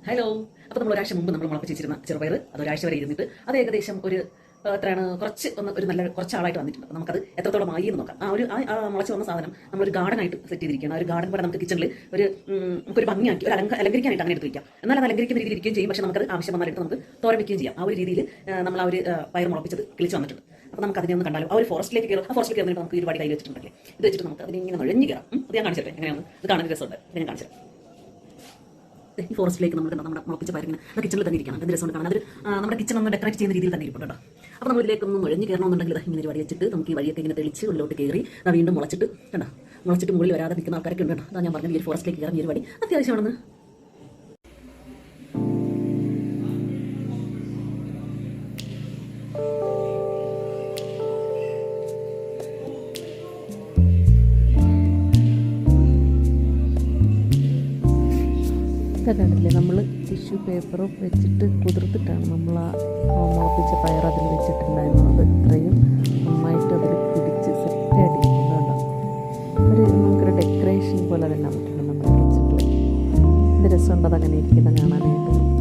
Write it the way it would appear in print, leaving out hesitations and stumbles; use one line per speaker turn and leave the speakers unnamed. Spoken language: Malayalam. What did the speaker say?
ഹലോ. അപ്പോൾ നമ്മൾ ഒരാഴ്ച മുമ്പ് നമ്മൾ മുളപ്പിച്ച് വെച്ചിരുന്ന ചെറുപയർ അത് ഒരാഴ്ച വരെ ഇരുന്നിട്ട് അത് ഏകദേശം ഒരു എത്രയാണ് ഒരു നല്ല കുറച്ച് ആളായിട്ട് വന്നിട്ടുണ്ട്. അപ്പോൾ നമുക്കത് എത്രത്തോളം ആയി എന്ന് നോക്കാം. മുളച്ച് വന്ന സാധനം നമ്മളൊരു ഗാർഡനായിട്ട് സെറ്റ് ചെയ്തിരിക്കുകയാണ്. ഒരു ഗാർഡൻ പോലെ നമുക്ക് കിച്ചണിൽ നമുക്കൊരു ഭംഗിയാക്കി ഒരു അലങ്കരിക്കാനായിട്ട് അങ്ങനെ എടുത്ത് വയ്ക്കാം. എന്നാൽ അത് അലങ്കരിക്കുന്ന രീതിയിൽ ഇരിക്കുകയും ചെയ്യും. പക്ഷേ നമുക്കത് ആവശ്യം വന്നാലെടുത്ത് നമുക്ക് തോരൻ വയ്ക്കുകയും ചെയ്യാം. ആ ഒരു രീതിയിൽ നമ്മൾ ആ ഒരു പയർ മുളപ്പിച്ചത് കിളിച്ച് വന്നിട്ടുണ്ട്. അപ്പോൾ നമുക്ക് അതിനെ ഒന്ന് കണ്ടാലും ആ ഒരു ഫോറസ്റ്റിലേക്ക് കയറും. ആ ഫോറസ്റ്റിലേക്ക് കയറുമ്പോൾ നമുക്ക് ഒരുപാട് കയ്യിൽ വെച്ചിട്ടുണ്ടല്ലേ. ഇത് വെച്ചിട്ട് നമുക്ക് അതിനെ ഇങ്ങനെ നുഴഞ്ഞു കയറാം. അത് ഞാൻ കാണിച്ചിട്ടെ എങ്ങനെയാണ് ഇത് കാണാൻ രസമുണ്ട്. ഞാൻ കാണിച്ചു ഈ ഫോറസ്റ്റിലേക്ക് നമ്മൾ നമ്മുടെ മുളപ്പിച്ച പയറിങ്ങനെ കിച്ചണിൽ തന്നെ ഇരിക്കണം. എന്ത് രസമുണ്ട് കാണാൻ. അതൊരു നമ്മുടെ കിച്ചൺ ഒന്ന് ഡെക്കറേറ്റ് ചെയ്യുന്ന രീതിയിൽ തന്നെ ഇരിപ്പുണ്ട്. അപ്പോൾ നമ്മൾ ഇതിലേക്ക് ഒന്ന് നുഴഞ്ഞു കയറണമെന്നുണ്ടെങ്കിൽ ഇങ്ങനെ ഒരു വടി വെച്ചിട്ട് നമുക്ക് ഈ വഴിയൊക്കെ ഇങ്ങനെ തെളിച്ച് ഉള്ളിലോട്ട് കയറി വീണ്ടും മുളച്ചിട്ട് മുകളിൽ വരാതെ നിൽക്കുന്ന ആൾക്കാരൊക്കെ ഉണ്ട്. അതാണ് ഞാൻ പറഞ്ഞത് ഈ ഒരു ഫോറസ്റ്റിലേക്ക് കയറാൻ ഈ ഒരു വടി അത്യാവശ്യമാണെന്ന്.
കണ്ടില്ലേ, നമ്മൾ ടിഷ്യൂ പേപ്പറും വെച്ചിട്ട് കുതിർത്തിട്ടാണ് നമ്മൾ ആ മുളപ്പിച്ച പയർ അതിൽ വെച്ചിട്ടുണ്ടായിരുന്നത്. അത് ഇത്രയും നന്നായിട്ട് അതിൽ പിടിച്ച് സെറ്റായിട്ട് ഇരിക്കുന്നുണ്ടോ. നമുക്കൊരു ഡെക്കറേഷൻ പോലെ തന്നെ പറ്റുന്നുണ്ട് നമ്മുടെ കിച്ചണിൽ. ഇത് രസമുണ്ട് അതങ്ങനെ ഇരിക്കുന്നത് കാണാനായിട്ട്.